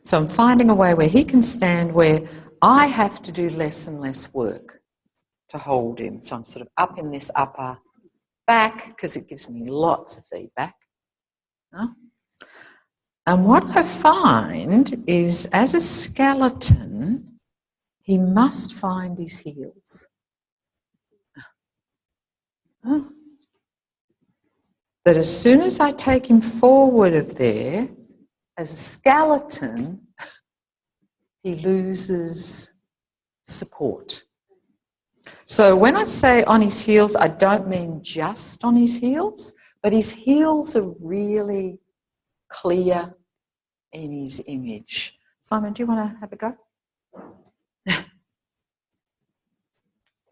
So I'm finding a way where he can stand where I have to do less and less work to hold him. So I'm sort of up in this upper back because it gives me lots of feedback. And what I find is as a skeleton, he must find his heels. That as soon as I take him forward of there, as a skeleton, he loses support. So when I say on his heels, I don't mean just on his heels, but his heels are really clear in his image. Simon, do you want to have a go?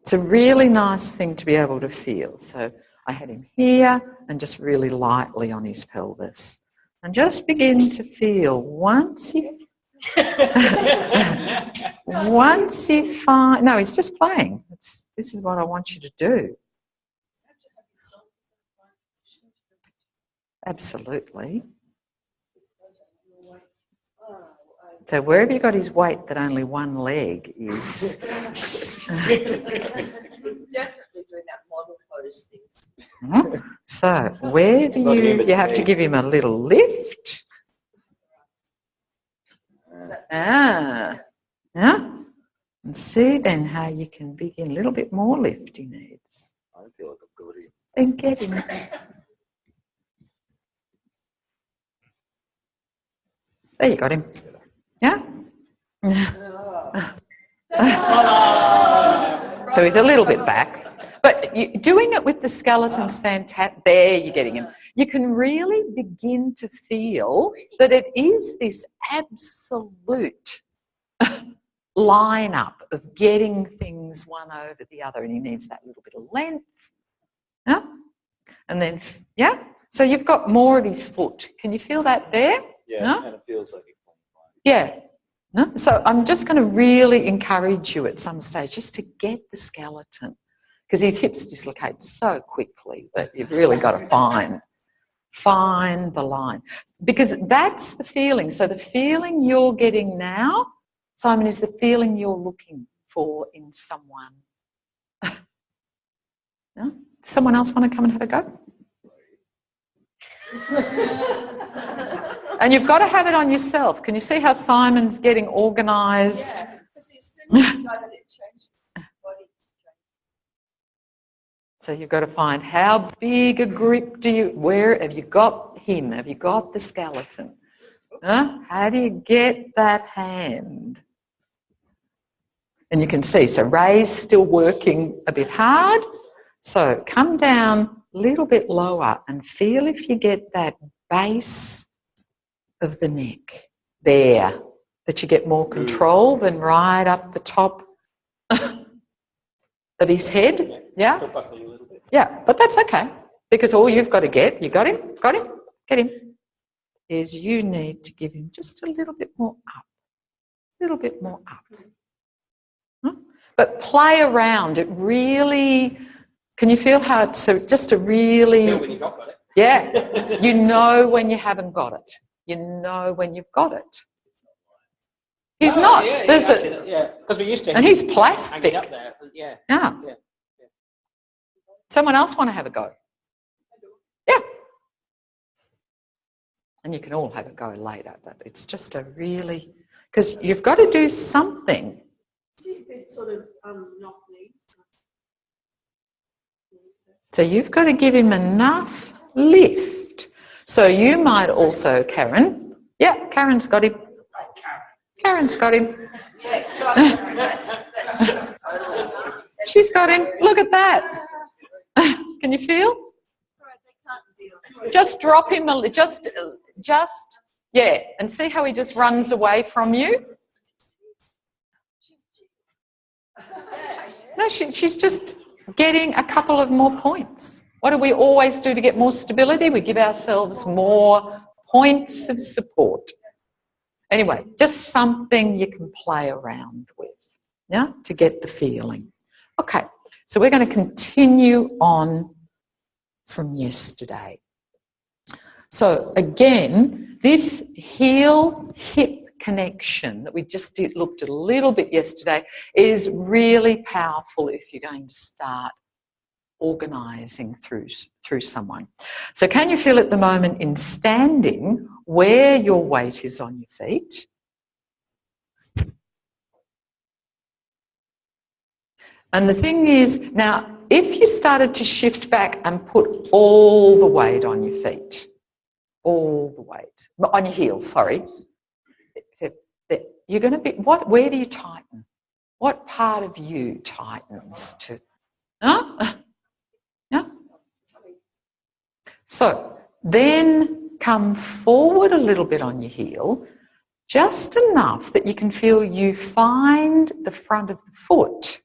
It's a really nice thing to be able to feel. So I had him here and just really lightly on his pelvis. And just begin to feel once you find... No, he's just playing. This is what I want you to do. Absolutely. So wherever you got his weight that only one leg is... He's definitely doing that model pose things. So where do you have to give him a little lift. Yeah. And see then how you can begin a little bit more lift he needs. I feel like I've got him. Then get him. There you got him. Yeah? So he's a little bit back. But doing it with the skeleton's fantastic. There, you're getting him. You can really begin to feel that it is this absolute lineup of getting things one over the other, and he needs that little bit of length. Yeah? And then, yeah? So you've got more of his foot. Can you feel that there? Yeah, no? And it feels like it's fine. Yeah. No? So I'm just going to really encourage you at some stage just to get the skeleton, because his hips dislocate so quickly that you've really got to find the line. Because that's the feeling. So the feeling you're getting now, Simon, is the feeling you're looking for in someone. No? Someone else want to come and have a go? And you've got to have it on yourself. Can you see how Simon's getting organised? Yeah, because he's similar to the guy that it changed his body. So you've got to find how big a grip where have you got him? Have you got the skeleton? How do you get that hand? And you can see, so Ray's still working a bit hard. So come down a little bit lower and feel if you get that base of the neck there, that you get more control than right up the top of his head. Yeah? Yeah, but that's okay, because all you've got to get, you got him, get him, is you need to give him just a little bit more up, But play around. It really, can you feel how it's just a really... Feel when you've not got it. Yeah, you know when you haven't got it. You know when you've got it. He's not. Yeah, because we used to... And he's plastic. Hanging up there. Yeah. Yeah. Someone else want to have a go? Yeah. And you can all have a go later, but it's just a really... Because you've got to do something. See if it's sort of knock me. So you've got to give him enough lift. So you might also, Karen... Yeah, Karen's got him. Karen's got him. Yeah, that's just totally... She's got him. Look at that. Can you feel? Just drop him a little. Just, yeah. And see how he just runs away from you? No, she's just getting a couple of more points. What do we always do to get more stability? We give ourselves more points of support. Anyway, just something you can play around with, yeah, to get the feeling. Okay, so we're going to continue on from yesterday. So again, this heel-hip connection that we just looked at a little bit yesterday is really powerful if you're going to start organising through someone. So can you feel at the moment in standing where your weight is on your feet? And the thing is, now, if you started to shift back and put all the weight on your feet, all the weight, on your heels, sorry, you're going to be, where do you tighten? What part of you tightens to, huh? Yeah? So then come forward a little bit on your heel, just enough that you can feel you find the front of the foot,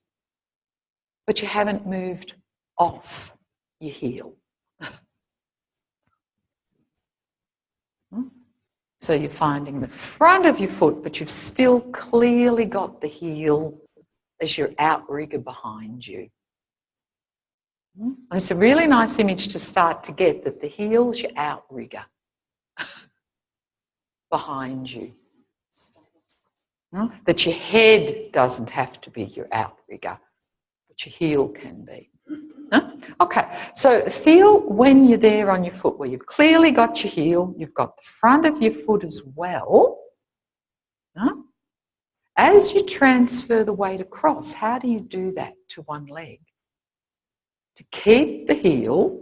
but you haven't moved off your heel. So you're finding the front of your foot, but you've still clearly got the heel as your outrigger behind you. And it's a really nice image to start to get, that the heel's your outrigger behind you. That your head doesn't have to be your outrigger, but your heel can be. Okay, so feel when you're there on your foot where you've clearly got your heel, you've got the front of your foot as well. As you transfer the weight across, how do you do that to one leg? To keep the heel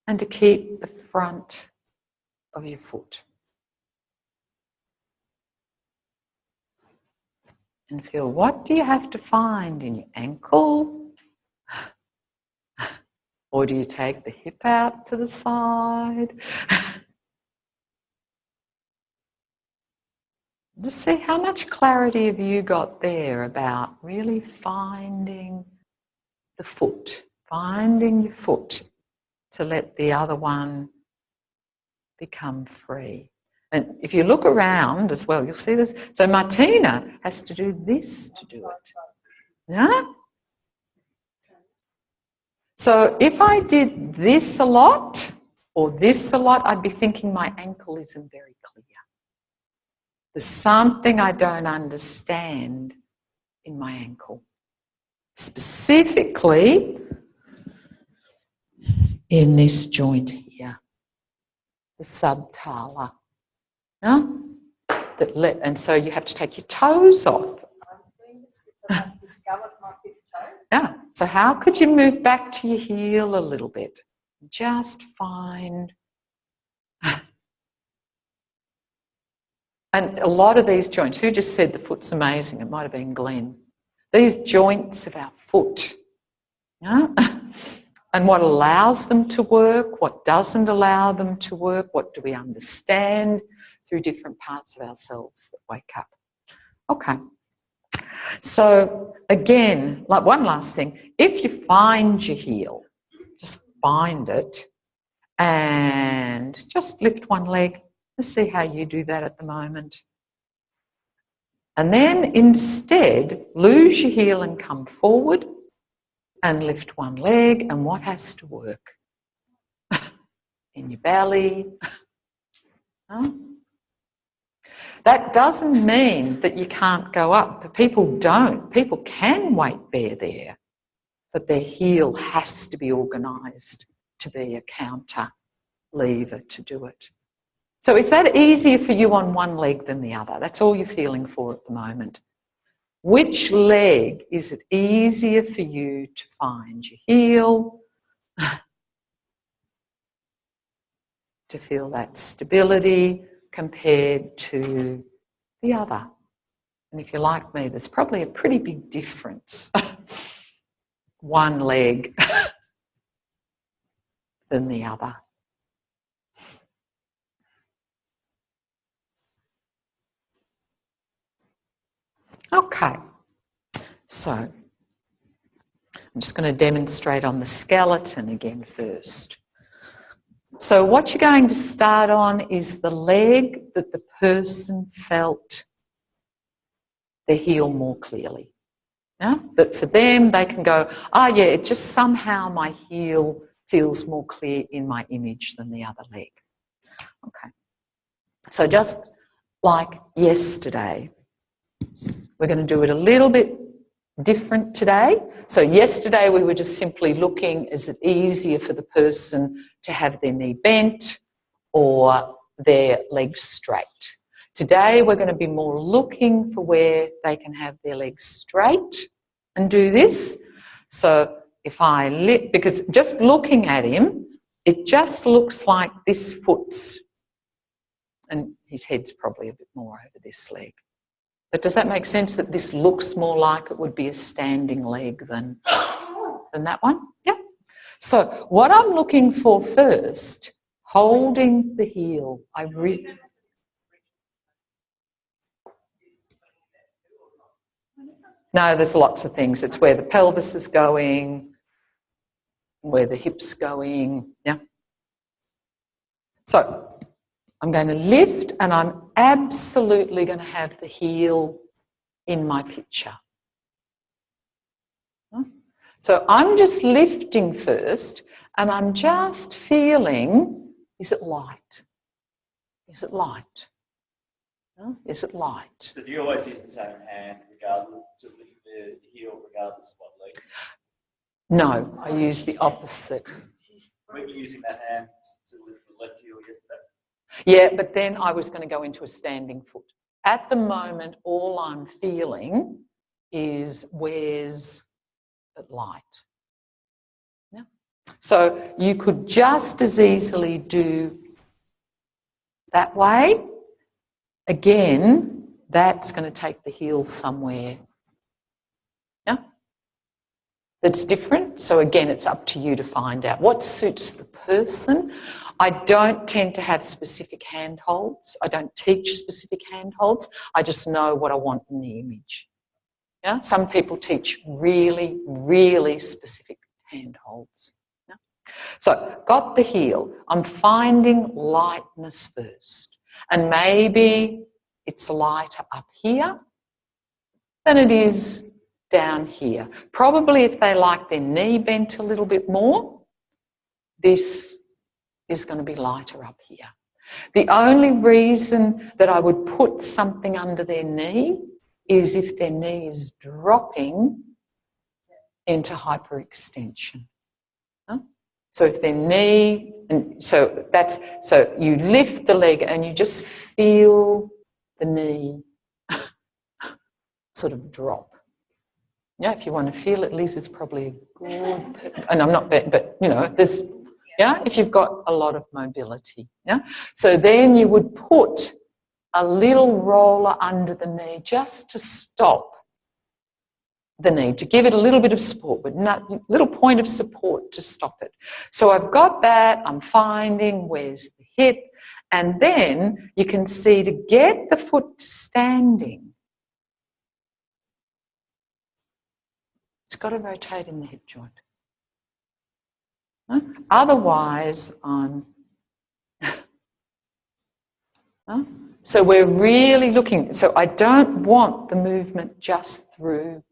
and to keep the front of your foot. And feel, what do you have to find in your ankle? Or do you take the hip out to the side? Just see how much clarity have you got there about really finding the foot, finding your foot to let the other one become free. And if you look around as well, you'll see this. So Martina has to do this to do it. Yeah? So if I did this a lot or this a lot, I'd be thinking my ankle isn't very clear. There's something I don't understand in my ankle. Specifically in this joint here, the subtalar. Yeah? And so you have to take your toes off. I'm doing this because I've discovered my big toe. Yeah. So how could you move back to your heel a little bit? Just find. And a lot of these joints, who just said the foot's amazing? It might have been Glenn. These joints of our foot. Yeah? And what allows them to work, what doesn't allow them to work, what do we understand through different parts of ourselves that wake up. Okay. So again, like one last thing, if you find your heel, just find it and just lift one leg. Let's see how you do that at the moment. And then instead, lose your heel and come forward and lift one leg. And what has to work? In your belly. Huh? That doesn't mean that you can't go up, but people don't. People can weight bear there, but their heel has to be organised to be a counter lever to do it. So is that easier for you on one leg than the other? That's all you're feeling for at the moment. Which leg is it easier for you to find your heel, to feel that stability compared to the other? And if you're like me, there's probably a pretty big difference, one leg than the other. Okay, so I'm just going to demonstrate on the skeleton again first. So what you're going to start on is the leg that the person felt their heel more clearly. Yeah? But for them, they can go, oh yeah, it just somehow my heel feels more clear in my image than the other leg. Okay, so just like yesterday. We're going to do it a little bit different today. So yesterday we were just simply looking, is it easier for the person to have their knee bent or their legs straight? Today we're going to be more looking for where they can have their legs straight and do this. So if I because just looking at him, it just looks like this foot's, and his head's probably a bit more over this leg. But does that make sense that this looks more like it would be a standing leg than that one? Yeah. So what I'm looking for first, holding the heel. No, there's lots of things. It's where the pelvis is going, where the hip's going, yeah. So I'm going to lift and I'm absolutely going to have the heel in my picture. So I'm just lifting first and I'm just feeling, is it light? Is it light? Is it light? So do you always use the same hand regardless to lift the heel regardless of what leg? No, I use the opposite. Were you using that hand to lift the left heel yesterday? Yeah, but then I was going to go into a standing foot. At the moment, all I'm feeling is where's it light. Yeah. So you could just as easily do that way. Again, that's going to take the heel somewhere. Yeah. That's different. So again, it's up to you to find out what suits the person. I don't tend to have specific handholds. I don't teach specific handholds. I just know what I want in the image. Yeah? Some people teach really, really specific handholds. Yeah? So, got the heel. I'm finding lightness first. And maybe it's lighter up here than it is down here. Probably if they like their knee bent a little bit more, this is going to be lighter up here. The only reason that I would put something under their knee is if their knee is dropping into hyperextension. Huh? So if their knee, and so you lift the leg and you just feel the knee sort of drop. Yeah, if you want to feel it, Liz, it's probably good. And I'm not, but you know, there's, yeah, if you've got a lot of mobility. Yeah, so then you would put a little roller under the knee just to stop the knee, to give it a little bit of support, but not a little point of support to stop it. So I've got that, I'm finding where's the hip, and then you can see to get the foot to standing, it's got to rotate in the hip joint. Huh? Otherwise, I'm... huh? So we're really looking... So I don't want the movement just through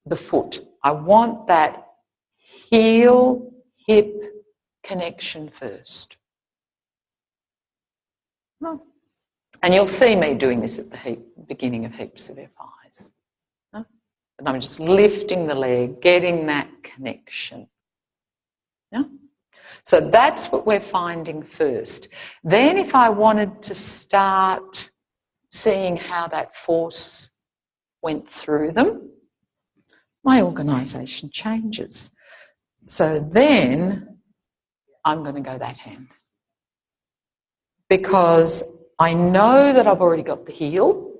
the foot. I want that heel-hip connection first. Huh? And you'll see me doing this at the beginning of heaps of FIs. Huh? And I'm just lifting the leg, getting that connection. Yeah? So that's what we're finding first. Then if I wanted to start seeing how that force went through them, my organisation changes. So then I'm going to go that hand. Because I know that I've already got the heel,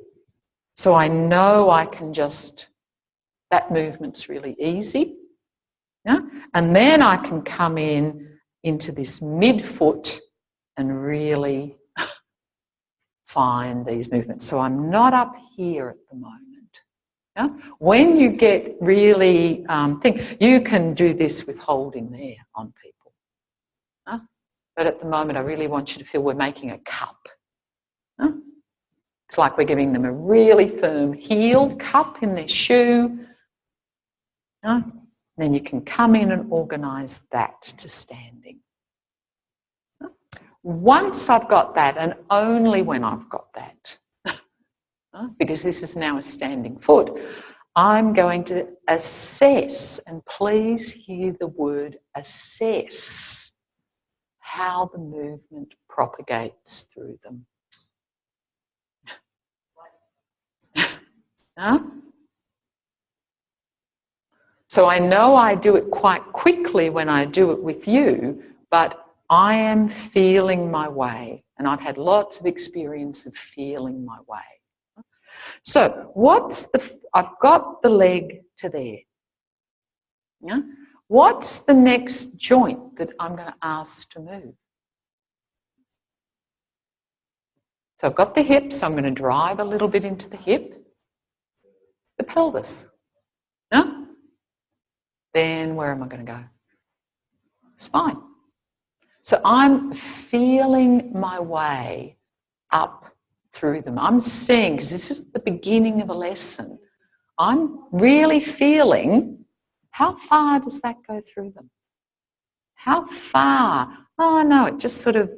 so I know I can just, that movement's really easy. Yeah? And then I can come into this midfoot and really find these movements. So I'm not up here at the moment. Yeah? When you get really, you can do this with holding there on people. Yeah? But at the moment, I really want you to feel we're making a cup. Yeah? It's like we're giving them a really firm heel cup in their shoe. Yeah? Then you can come in and organise that to standing. once I've got that, and only when I've got that, because this is now a standing foot, I'm going to assess, and please hear the word assess, how the movement propagates through them. Huh? So I know I do it quite quickly when I do it with you, but I am feeling my way, and I've had lots of experience of feeling my way. So I've got the leg to there. Yeah? What's the next joint that I'm going to ask to move? So I've got the hip, so I'm going to drive a little bit into the hip. The pelvis. No? Then where am I going to go? Spine. So I'm feeling my way up through them. I'm seeing, because this is the beginning of a lesson, I'm really feeling how far does that go through them? How far? Oh no, it just sort of,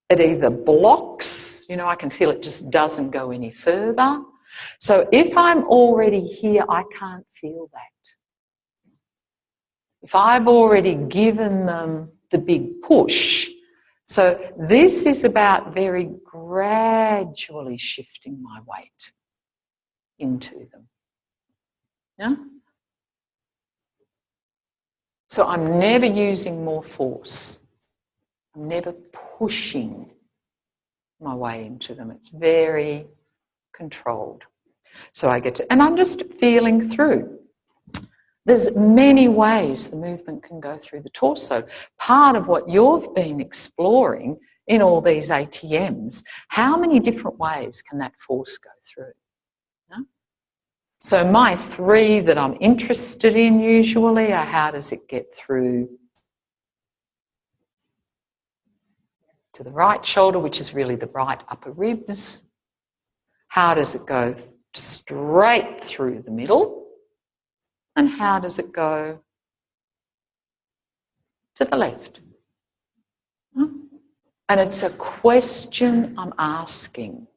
it either blocks, you know, I can feel it just doesn't go any further. So if I'm already here, I can't feel that. If I've already given them the big push, so this is about very gradually shifting my weight into them. Yeah? So I'm never using more force. I'm never pushing my way into them. It's very controlled. So I get to, and I'm just feeling through. There's many ways the movement can go through the torso. Part of what you've been exploring in all these ATMs, how many different ways can that force go through? Yeah? So my three that I'm interested in usually are how does it get through to the right shoulder, which is really the right upper ribs. How does it go straight through the middle? And how does it go to the left? And it's a question I'm asking.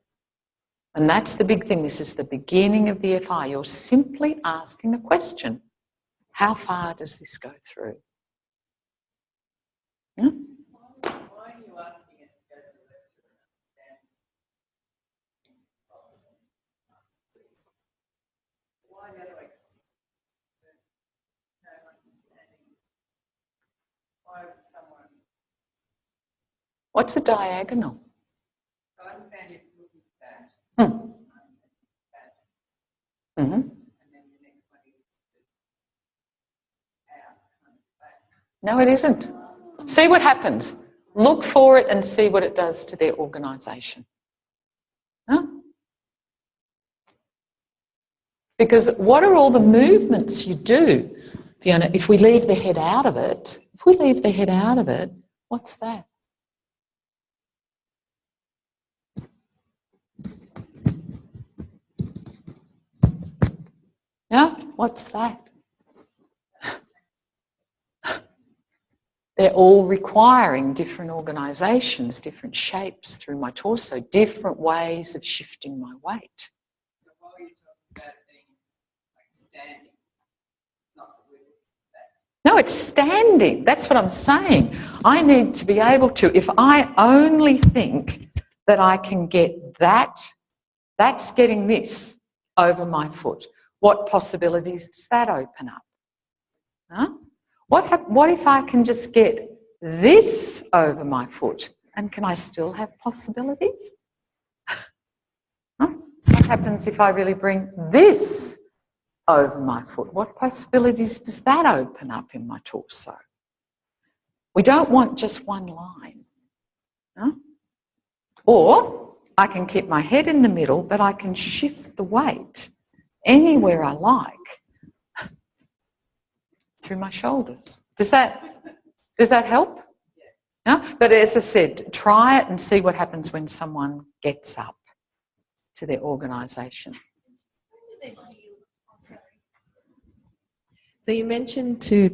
And that's the big thing. This is the beginning of the FI. You're simply asking a question. How far does this go through? Yeah? Why are you asking it to go to the left to understand? Why the other way? No understanding. Why would someone? What's a diagonal? I understand you're looking at that. Mm-hmm. And then the next one is out, back. No, it isn't. See what happens. Look for it and see what it does to their organisation. Huh? Because what are all the movements you do, Fiona, if we leave the head out of it? If we leave the head out of it, what's that? Yeah, what's that? They're all requiring different organisations, different shapes through my torso, different ways of shifting my weight. So why are you talking about it being like standing? Not the way that. No, it's standing. That's what I'm saying. I need to be able to, if I only think that I can get that, that's getting this over my foot. What possibilities does that open up? Huh? What if I can just get this over my foot? And can I still have possibilities? Huh? What happens if I really bring this over my foot? What possibilities does that open up in my torso? We don't want just one line. Huh? Or I can keep my head in the middle, but I can shift the weight anywhere I like through my shoulders. Does that help? Yeah. But as I said, try it and see what happens when someone gets up to their organisation. So you mentioned to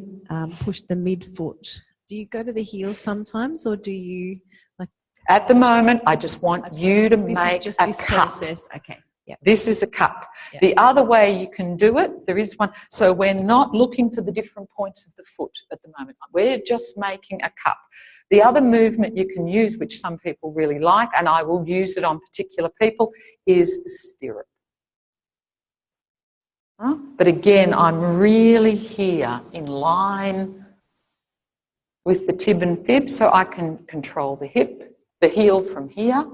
push the midfoot. Do you go to the heel sometimes, or do you like At the moment, I just want you to This make is just a this cup. process. Okay. Yeah. This is a cup. Yeah. The other way you can do it, there is one. So we're not looking for the different points of the foot at the moment. We're just making a cup. The other movement you can use, which some people really like, and I will use it on particular people, is the stirrup. But again, I'm really here in line with the tib and fib, so I can control the hip, the heel from here.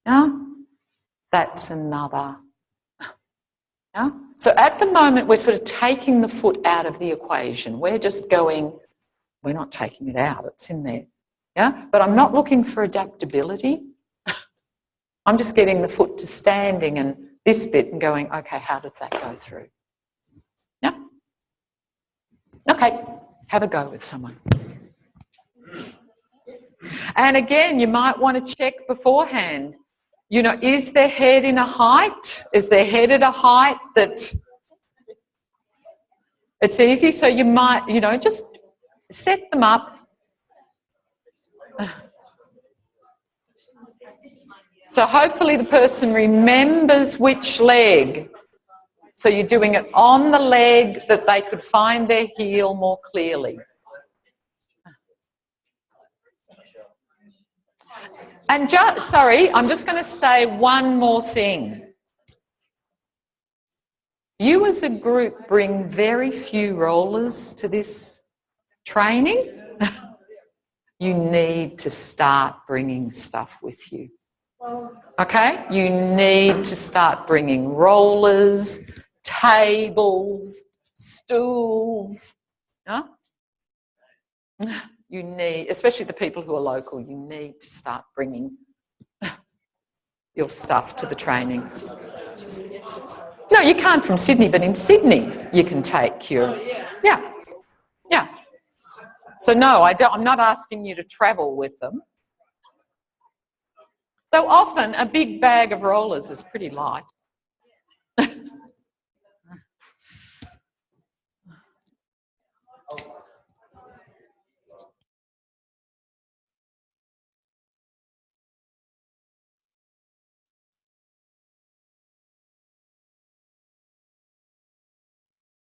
Yeah? That's another. Yeah? So at the moment, we're sort of taking the foot out of the equation. We're just going, we're not taking it out, it's in there. Yeah? But I'm not looking for adaptability. I'm just getting the foot to standing and this bit and going, okay, how does that go through? Yeah? Okay, have a go with someone. And again, you might want to check beforehand. You know, is their head in a height? Is their head at a height that it's easy? So you might, you know, just set them up. So hopefully the person remembers which leg. So you're doing it on the leg that they could find their heel more clearly. And sorry, I'm just going to say one more thing. You as a group bring very few rollers to this training. You need to start bringing stuff with you. Okay? You need to start bringing rollers, tables, stools. Huh? You need, especially the people who are local, you need to start bringing your stuff to the training. No, you can't from Sydney, but in Sydney you can take your... Yeah, yeah. So no, I'm not asking you to travel with them. Though often a big bag of rollers is pretty light.